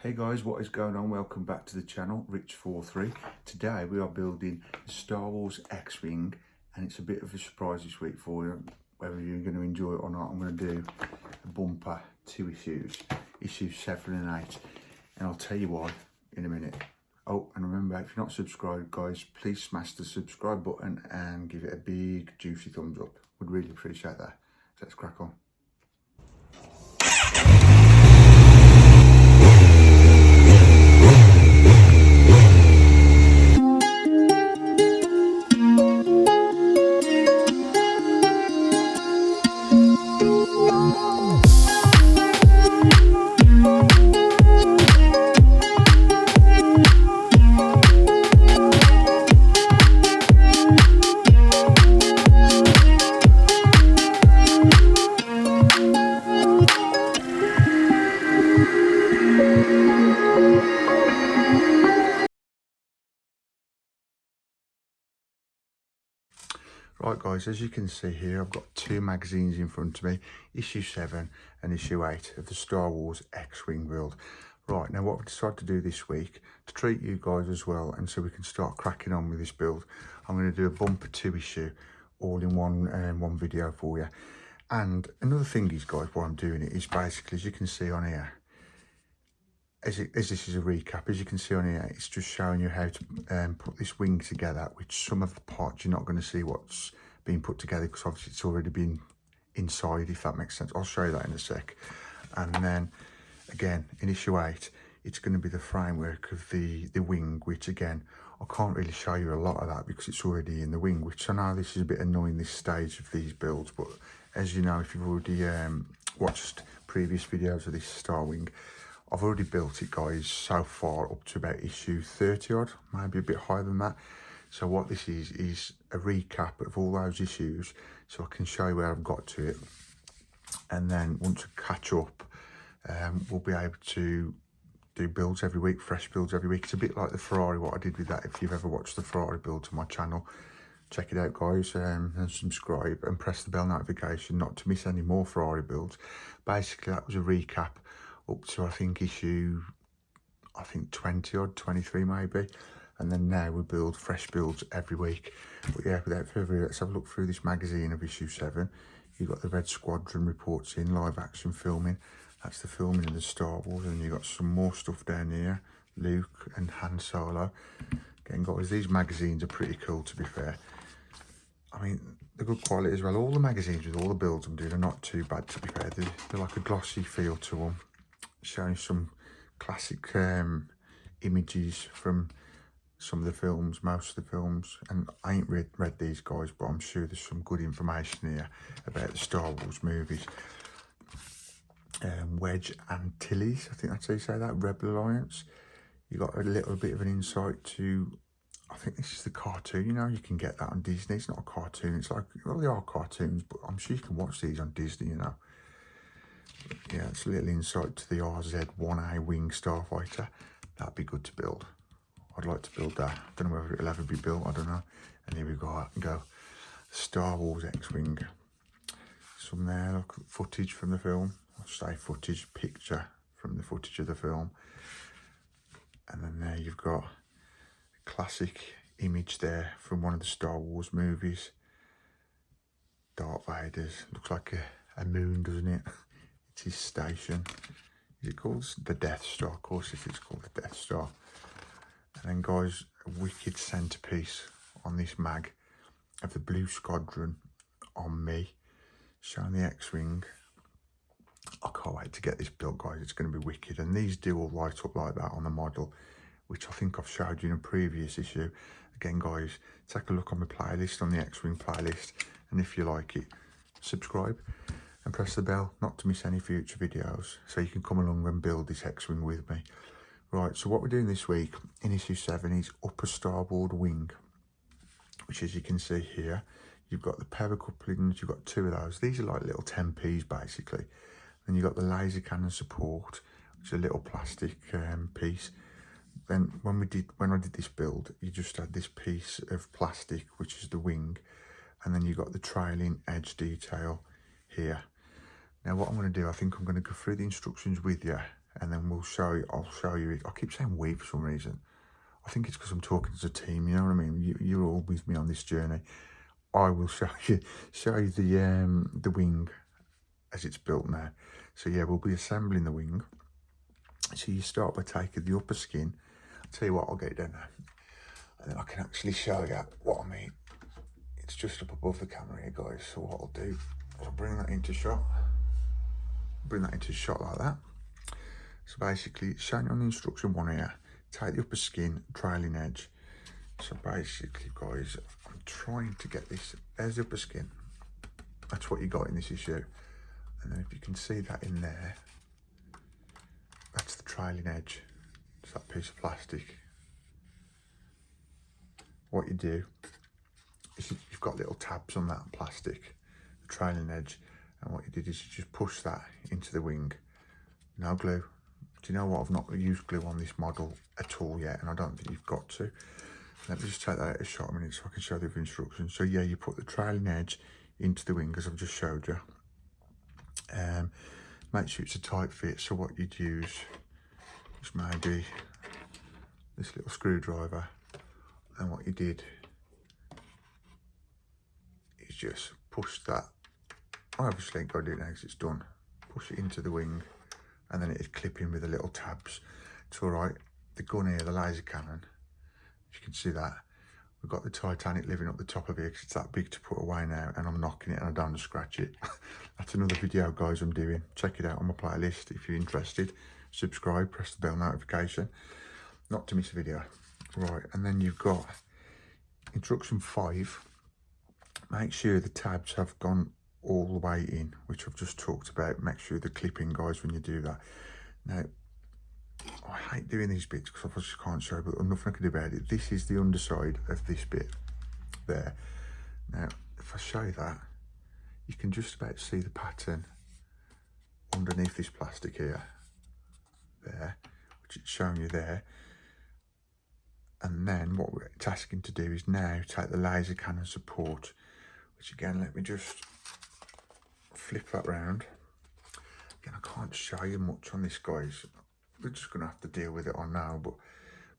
Hey guys, what is going on? Welcome back to the channel, Rich43. Today we are building the Star Wars X-Wing, and it's a bit of a surprise this week for you, whether you're going to enjoy it or not. I'm going to do a bumper, 2 issues, issues 7 and 8, and I'll tell you why in a minute. Oh, and remember, if you're not subscribed, guys, please smash the subscribe button and give it a big juicy thumbs up. Would really appreciate that. So let's crack on. Right guys, as you can see here, I've got 2 magazines in front of me, issue 7 and issue 8 of the Star Wars X-Wing build. Right, now what I've decided to do this week, to treat you guys as well, and so we can start cracking on with this build, I'm going to do a bumper 2 issue, all in one video for you. And another thing is, guys, why I'm doing it is basically, as you can see on here, as this is a recap, as you can see on here, it's just showing you how to put this wing together, which some of the parts you're not going to see what's being put together, because obviously it's already been inside, if that makes sense. I'll show you that in a sec. And then again, in issue 8, it's going to be the framework of the wing, which again, I can't really show you a lot of that because it's already in the wing, which I know this is a bit annoying, this stage of these builds, but as you know, if you've already watched previous videos of this Star Wing, I've already built it, guys, so far up to about issue 30 odd, maybe a bit higher than that. So what this is a recap of all those issues, so I can show you where I've got to it. And then once I catch up, we'll be able to do builds every week, fresh builds every week. It's a bit like the Ferrari, what I did with that. If you've ever watched the Ferrari build on my channel, check it out, guys, and subscribe and press the bell notification not to miss any more Ferrari builds. Basically, that was a recap up to, I think, issue 20 odd, 23 maybe. And then now we build fresh builds every week. But yeah, without further ado, let's have a look through this magazine of issue 7. You've got the Red Squadron reports in, live action filming. That's the filming of the Star Wars. And you've got some more stuff down here, Luke and Han Solo. Again, guys, these magazines are pretty cool, to be fair. I mean, they're good quality as well. All the magazines with all the builds I'm doing are not too bad, to be fair. They're like a glossy feel to them, showing some classic images from some of the films, most of the films. And I ain't read these, guys, but I'm sure there's some good information here about the Star Wars movies. Wedge Antilles, I think that's how you say that, Rebel Alliance. You got a little bit of an insight to, I think this is the cartoon, you know, you can get that on Disney. It's not a cartoon, it's like, well, they are cartoons, but I'm sure you can watch these on Disney, you know. Yeah, it's a little insight to the RZ-1A Wing Starfighter. That'd be good to build. I'd like to build that. I don't know whether it'll ever be built, I don't know. And here we go. Star Wars X-Wing. Some there, look, footage from the film. I'll say footage, picture from the footage of the film. And then there you've got a classic image there from one of the Star Wars movies. Darth Vader's, looks like a moon, doesn't it? It's his station. Is it called the Death Star? Of course, if it's called the Death Star. And then, guys, a wicked centerpiece on this mag of the Blue Squadron on me, showing the X-Wing. I can't wait to get this built, guys. It's going to be wicked. And these do all light up like that on the model, which I think I've showed you in a previous issue. Again, guys, take a look on my playlist, on the X-Wing playlist. And if you like it, subscribe and press the bell not to miss any future videos, so you can come along and build this X-Wing with me. Right, so what we're doing this week in issue 7 is upper starboard wing, which, as you can see here, you've got the power couplings, you've got 2 of those. These are like little 10p's basically. Then you've got the laser cannon support, which is a little plastic piece. Then when I did this build, you just had this piece of plastic, which is the wing, and then you've got the trailing edge detail here. Now what I'm going to do, I think I'm going to go through the instructions with you and then I'll show you it. I keep saying we for some reason. I think it's because I'm talking as a team, you know what I mean? You're all with me on this journey. I will show you the wing as it's built now. So yeah, we'll be assembling the wing. So you start by taking the upper skin. I'll tell you what, I'll get it down now. And then I can actually show you what I mean. It's just up above the camera here, guys. So what I'll do is I'll bring that into shot. Bring that into shot like that. So basically, it's showing you on the instruction one here. Take the upper skin, trailing edge. So basically, guys, I'm trying to get this. There's the upper skin. That's what you got in this issue. And then if you can see that in there, that's the trailing edge. It's that piece of plastic. What you do is you've got little tabs on that plastic, the trailing edge. And what you did is you just push that into the wing. No glue. Do you know what? I've not used glue on this model at all yet, and I don't think you've got to. Let me just take that out of shot a minute so I can show the instructions. So yeah, you put the trailing edge into the wing as I've just showed you. Make sure it's a tight fit. So what you'd use is maybe this little screwdriver, and what you did is just push that. I obviously ain't got to do it now because it's done. Push it into the wing, and then it'd clip in with the little tabs. It's all right. The gun here, the laser cannon, as you can see that, we've got the Titanic living up the top of it because it's that big to put away now, and I'm knocking it and I don't want to scratch it. That's another video, guys, I'm doing. Check it out on my playlist if you're interested. Subscribe, press the bell notification, not to miss a video. Right, and then you've got instruction 5. Make sure the tabs have gone all the way in, which I've just talked about. Make sure the clipping, guys, when you do that. Now, I hate doing these bits because I just can't show, but there's nothing I can do about it. This is the underside of this bit there. Now, if I show you that, you can just about see the pattern underneath this plastic here, there, which it's showing you there. And then what we're asking to do is now take the laser cannon support, which again, let me just flip that round. Again, I can't show you much on this, guys. We're just going to have to deal with it on now. But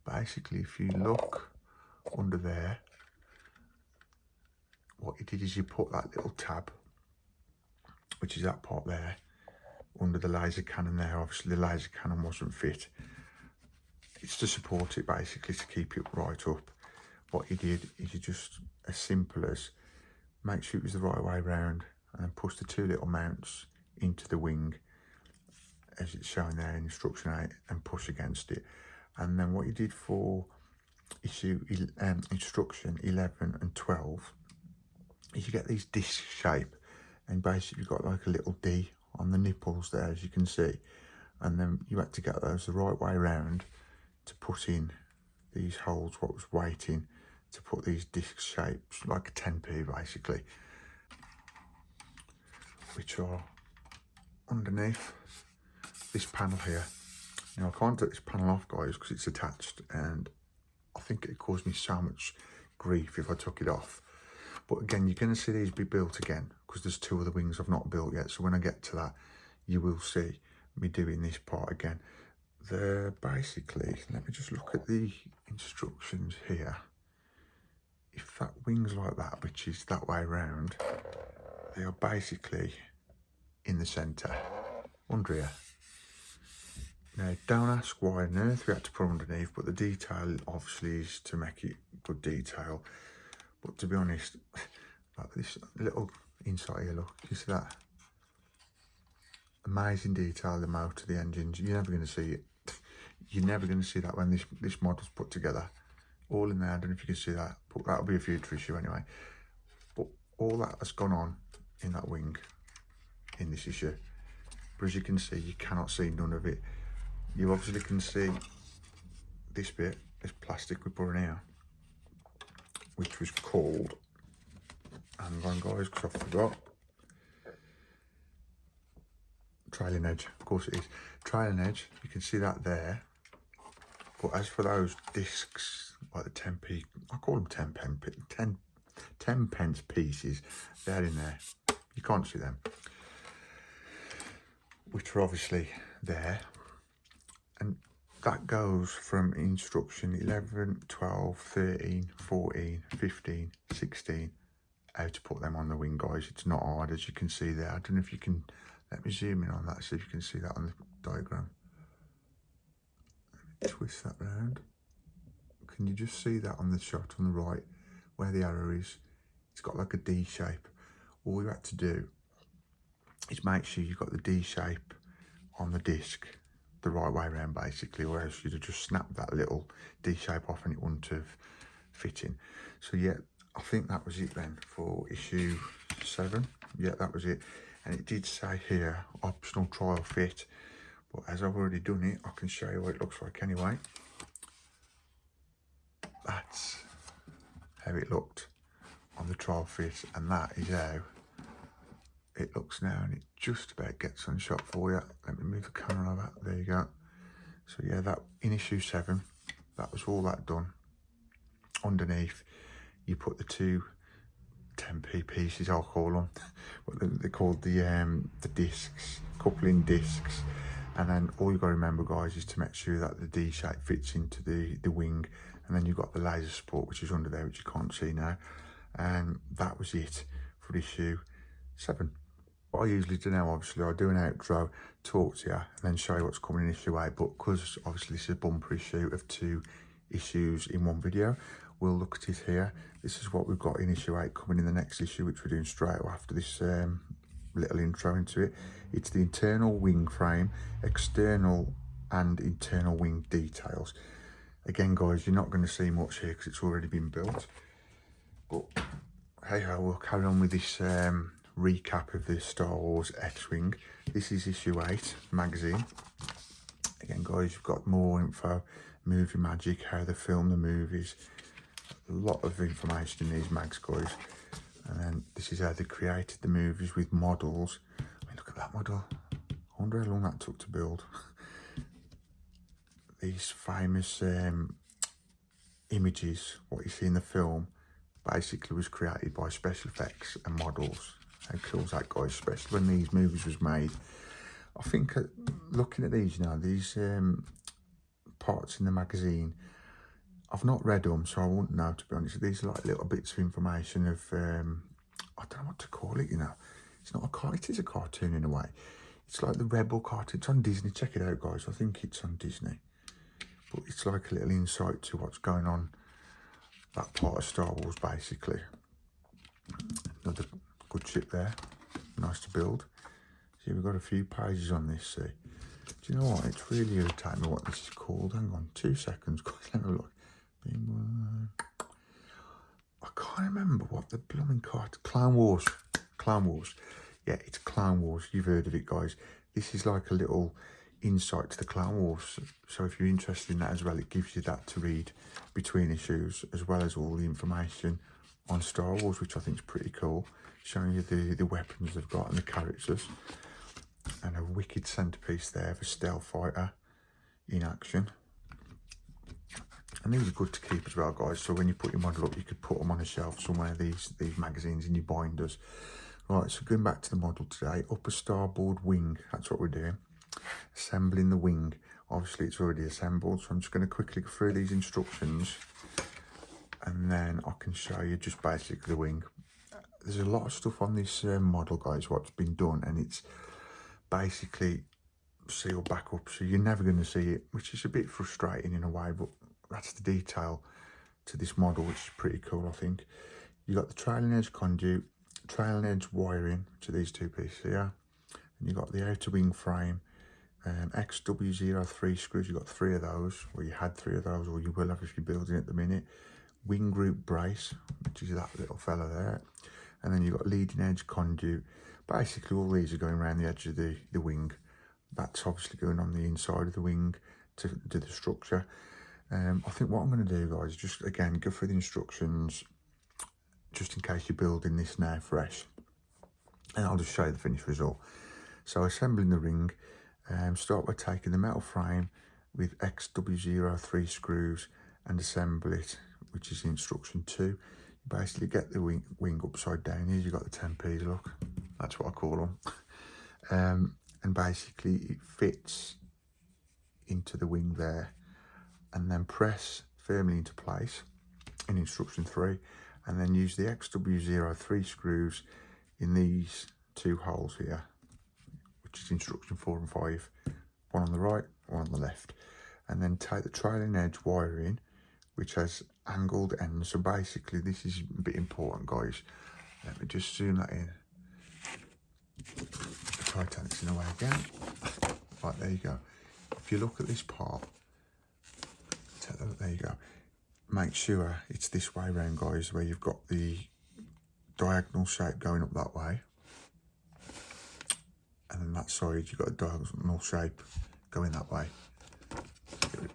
basically, if you look under there, what you did is you put that little tab, which is that part there, under the laser cannon there. Obviously, the laser cannon wasn't fit. It's to support it, basically, to keep it right up. What you did is you just, as simple as, make sure it was the right way around, and then push the 2 little mounts into the wing, as it's showing there in instruction 8, and push against it. And then what you did for instruction 11 and 12 is you get these disc shape, and basically you've got like a little D on the nipples there, as you can see. And then you had to get those the right way around to put in these holes, what was waiting to put these disc shapes, like a 10p basically, which are underneath this panel here. Now I can't take this panel off, guys, because it's attached, and I think it caused me so much grief if I took it off. But again, you're going to see these be built again because there's 2 of the wings I've not built yet. So when I get to that, you will see me doing this part again. They're basically, let me just look at the instructions here. If that wing's like that, which is that way around, they are basically in the centre, under here. Now, don't ask why on earth we had to put underneath, but the detail obviously is to make it good detail. But to be honest, like this little inside here, look, you see that? Amazing detail, the motor, the engines, you're never going to see it. You're never going to see that when this model's put together. All in there, I don't know if you can see that, but that'll be a future issue anyway. But all that has gone on in that wing, in this issue. But as you can see, you cannot see none of it. You obviously can see this bit, this plastic we put in here, which was called, hang on guys, because I forgot, trailing edge. Of course it is. Trailing edge, you can see that there. But as for those discs, like the 10p, I call them 10 pence pieces, they're in there. You can't see them, which are obviously there. that goes from instruction 11, 12, 13, 14, 15, 16, how to put them on the wing, guys. It's not hard, as you can see there. I don't know if you can, let me zoom in on that, see if you can see that on the diagram. Twist that round. Can you just see that on the shot on the right, where the arrow is? It's got like a D shape. All you have to do is make sure you've got the D shape on the disc the right way around, basically, or else you'd have just snapped that little D shape off and it wouldn't have fit in. So yeah, I think that was it then for issue 7. Yeah, that was it. And it did say here, optional trial fit, but as I've already done it, I can show you what it looks like anyway. That's how it looked on the trial fit, and that is how it looks now, and it just about gets on shot for you. Let me move the camera over. There you go. So yeah, that in issue 7, that was all that done. Underneath, you put the two 10p pieces, I'll call them, what they're called, the discs, coupling discs. And then all you've got to remember, guys, is to make sure that the D shape fits into the wing. And then you've got the laser support, which is under there, which you can't see now. And that was it for issue 7. What I usually do now, obviously, I do an outro, talk to you, and then show you what's coming in issue 8. But because obviously this is a bumper issue of 2 issues in one video, we'll look at it here. This is what we've got in issue 8 coming in the next issue, which we're doing straight after this little intro into it. It's the internal wing frame, external and internal wing details. Again, guys, you're not going to see much here because it's already been built. But hey ho, we'll carry on with this recap of the Star Wars X-Wing. This is issue 8 magazine. Again, guys, you've got more info, movie magic, how they film the movies. A lot of information in these mags, guys. And then this is how they created the movies with models. I mean, look at that model. I wonder how long that took to build. These famous images, what you see in the film, basically was created by special effects and models. How cool is that, guys? Especially when these movies was made. I think looking at these now, these parts in the magazine, I've not read them, so I wouldn't know, to be honest. These are like little bits of information of, I don't know what to call it, you know. It's not a cartoon, it is a cartoon in a way. It's like the Rebel cartoon. It's on Disney. Check it out, guys. I think it's on Disney. But it's like a little insight to what's going on, that part of Star Wars, basically. Another good ship there. Nice to build. See, we've got a few pages on this, see. Do you know what? It's really irritating me what this is called. Hang on, 2 seconds, guys. Let me look. I can't remember what the blooming card. Clone Wars. Clone Wars. Yeah, it's Clone Wars. You've heard of it, guys. This is like a little insight to the Clone Wars. So if you're interested in that as well, it gives you that to read between issues, as well as all the information on Star Wars, which I think is pretty cool. Showing you the weapons they've got and the characters. And a wicked centerpiece there of a stealth fighter in action. And these are good to keep as well, guys. So when you put your model up, you could put them on a shelf somewhere, these magazines in your binders. Right, so going back to the model today, upper starboard wing, that's what we're doing. Assembling the wing. Obviously, it's already assembled, so I'm just going to quickly go through these instructions. And then I can show you just basically the wing. There's a lot of stuff on this model, guys, what's been done, and it's basically sealed back up, so you're never going to see it, which is a bit frustrating in a way, but that's the detail to this model, which is pretty cool, I think. You got the trailing edge conduit, trailing edge wiring to these 2 pieces here, and you got the outer wing frame, XW03 screws. You got 3 of those, or you had 3 of those, or you will have if you're building at the minute. Wing group brace, which is that little fella there, and then you've got leading edge conduit. Basically, all these are going around the edge of the wing. That's obviously going on the inside of the wing to do the structure. I think what I'm going to do, guys, is just, again, go through the instructions, just in case you're building this now fresh. And I'll just show you the finished result. So, assembling the ring, start by taking the metal frame with XW03 screws and assemble it, which is instruction 2. You basically get the wing upside down. Here you've got the 10p's, look. That's what I call them. And basically it fits into the wing there, and then press firmly into place in instruction 3, and then use the XW03 screws in these 2 holes here, which is instruction 4 and 5, one on the right, one on the left, and then take the trailing edge wiring, which has angled ends. So basically this is a bit important, guys. Let me just zoom that in. The Titanic's in the way again. Right, there you go. If you look at this part, there you go. Make sure it's this way around, guys, where you've got the diagonal shape going up that way, and then that side you've got a diagonal shape going that way.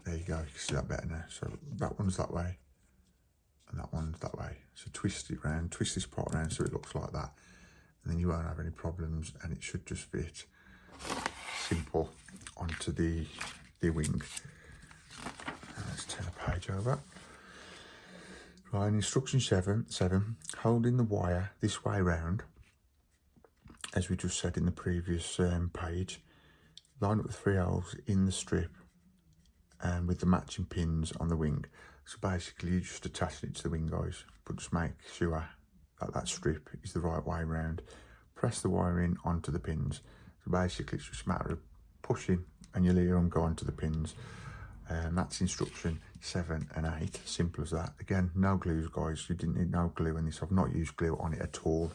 There you go, you can see that better now. So that one's that way and that one's that way. So twist it round, twist this part around so it looks like that, and then you won't have any problems, and it should just fit simple onto the wing. Let's turn the page over. Right, in instruction 7, holding the wire this way round, as we just said in the previous page, line up the 3 holes in the strip and with the matching pins on the wing. So basically you're just attaching it to the wing, guys, but just make sure that that strip is the right way round. Press the wire in onto the pins. So basically it's just a matter of pushing and you'll hear them go onto the pins. That's instruction 7 and 8, simple as that. Again, no glues, guys, you didn't need no glue in this. I've not used glue on it at all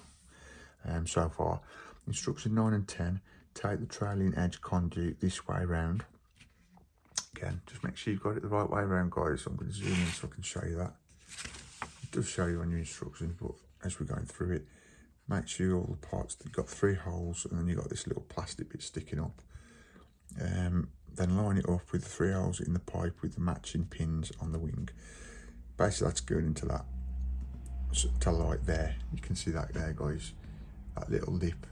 so far. Instruction 9 and 10, take the trailing edge conduit this way round. Again, just make sure you've got it the right way around, guys. I'm going to zoom in so I can show you that. It does show you on your instructions, but as we're going through it, make sure all the parts, you've got 3 holes and then you've got this little plastic bit sticking up. Then line it up with the 3 holes in the pipe with the matching pins on the wing. Basically that's going into that, to light there. You can see that there, guys, that little lip,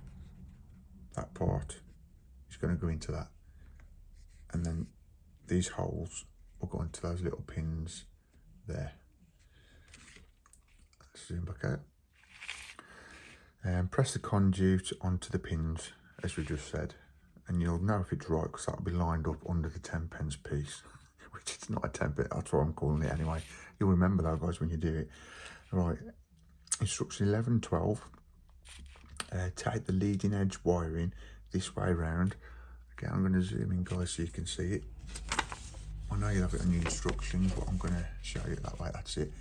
that part is going to go into that, and then these holes will go into those little pins there. Let's zoom back out. And press the conduit onto the pins as we just said, and you'll know if it's right because that'll be lined up under the 10p piece, which is not a 10p, that's what I'm calling it anyway. You'll remember though, guys, when you do it. Right, instruction 11 and 12, take the leading edge wiring this way round. Again, I'm going to zoom in, guys, so you can see it. I know you'll have it on your instructions, but I'm going to show you it that way. That's it.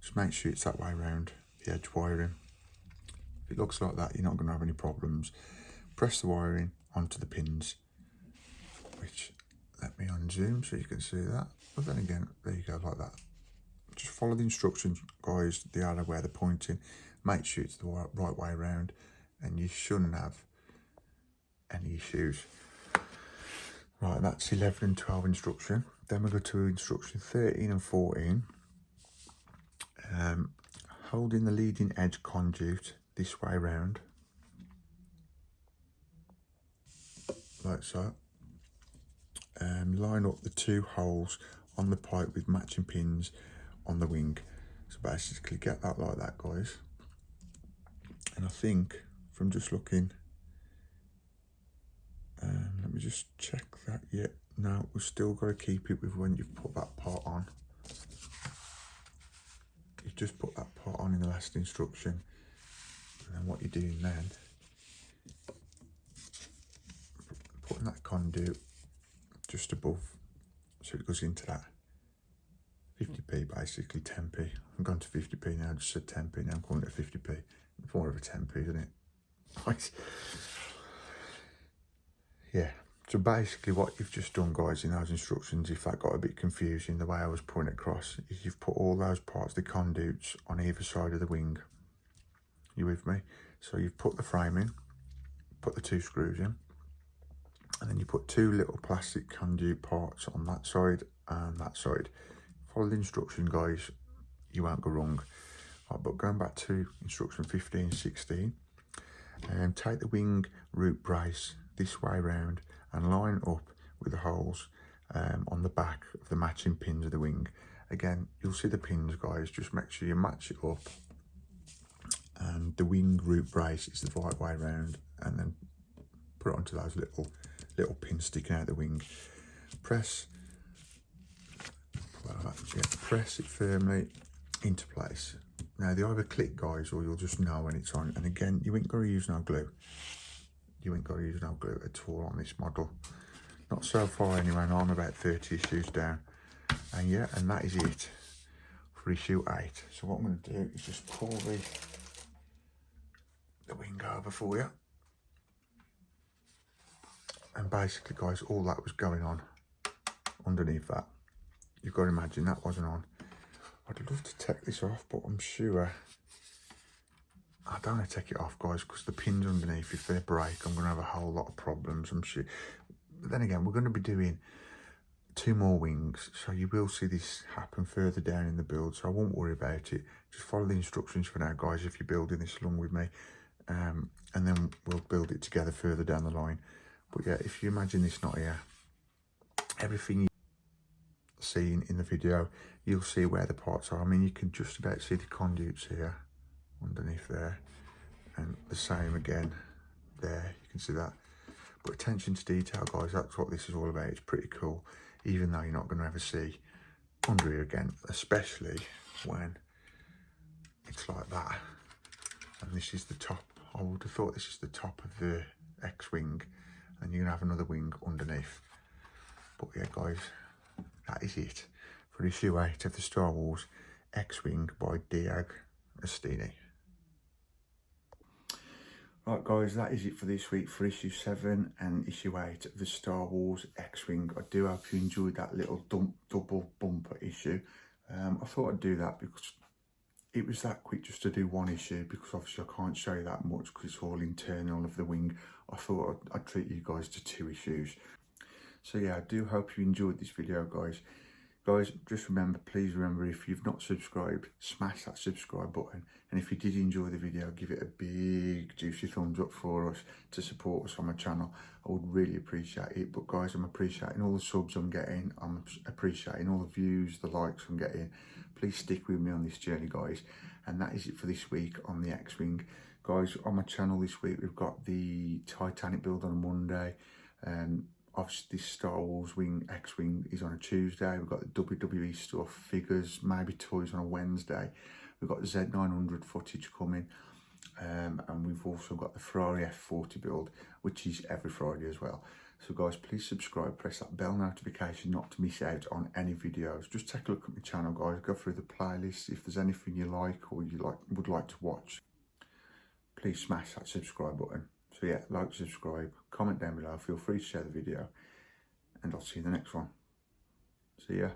Just make sure it's that way around, the edge wiring. If it looks like that, you're not going to have any problems. Press the wiring onto the pins, which, let me unzoom so you can see that. But then again, there you go, like that. Just follow the instructions, guys, the arrow where they're pointing. Make sure it's the right way around, and you shouldn't have any issues. Right, that's 11 and 12 instruction. Then we go to instruction 13 and 14. Holding the leading edge conduit this way round, like so. Line up the 2 holes on the pipe with matching pins on the wing. So basically get that like that, guys. And I think from just looking, let me just check that. Yeah, no, we've still got to keep it with when you've put that part on. You've just put that part on in the last instruction, and then what you're doing then, putting that conduit just above, so it goes into that 50p, basically 10p. I'm going to 50p now, I just said 10p, now I'm calling it a 50p. It's more of a 10p, isn't it? Right. Yeah, so basically what you've just done, guys, in those instructions, if that got a bit confusing, the way I was putting it across, is you've put all those parts, the conduits, on either side of the wing. You with me? So you've put the frame in, put the 2 screws in, and then you put 2 little plastic conduit parts on that side and that side. Follow the instruction, guys, you won't go wrong. Right, but going back to instruction 15, 16, take the wing root brace this way round and line up with the holes on the back of the matching pins of the wing. Again, you'll see the pins, guys, just make sure you match it up, and the wing root brace is the right way round, and then put it onto those little pins sticking out the wing. press, press it firmly into place. Now they either click, guys, or you'll just know when it's on. And again, you ain't got to use no glue. You ain't got to use no glue at all on this model. Not so far anyway, and I'm about 30 issues down. And yeah, and that is it for issue 8. So what I'm going to do is just pull the wing over for you. And basically, guys, all that was going on underneath that. You've got to imagine that wasn't on. I'd love to take this off, but I'm sure I don't want to take it off, guys, because the pins underneath, if they break, I'm going to have a whole lot of problems, I'm sure. But then again, we're going to be doing 2 more wings, so you will see this happen further down in the build, so I won't worry about it. Just follow the instructions for now, guys, if you're building this along with me, and then we'll build it together further down the line. But yeah, if you imagine this not here, everything you've seen in the video, you'll see where the parts are. I mean, you can just about see the conduits here underneath there, and the same again there, you can see that. But attention to detail, guys, that's what this is all about. It's pretty cool, even though you're not going to ever see under here again, especially when it's like that. And this is the top. I would have thought this is the top of the X-wing, and you're going to have another wing underneath. But yeah, guys, that is it for issue 8 of the Star Wars X-wing by agnostini. Right, guys, that is it for this week for issue 7 and issue 8 of the Star Wars X-wing. I do hope you enjoyed that little double bumper issue. I thought I'd do that because it was that quick just to do one issue, because obviously I can't show you that much because it's all internal of the wing. I thought I'd treat you guys to 2 issues. So yeah, I do hope you enjoyed this video, guys. Guys, just remember, please remember, if you've not subscribed, smash that subscribe button. And if you did enjoy the video, give it a big juicy thumbs up for us to support us on my channel. I would really appreciate it. But guys, I'm appreciating all the subs I'm getting. I'm appreciating all the views, the likes I'm getting. Please stick with me on this journey, guys. And that is it for this week on the X-wing. Guys, on my channel this week, we've got the Titanic build on a Monday. Obviously, this Star Wars X-wing is on a Tuesday. We've got the WWE stuff, figures, maybe toys on a Wednesday. We've got the Z900 footage coming. And we've also got the Ferrari F40 build, which is every Friday as well. So guys, please subscribe, press that bell notification not to miss out on any videos. Just take a look at my channel, guys. Go through the playlist. If there's anything you like or you would like to watch, please smash that subscribe button. So yeah, like, subscribe, comment down below, feel free to share the video, and I'll see you in the next one. See ya.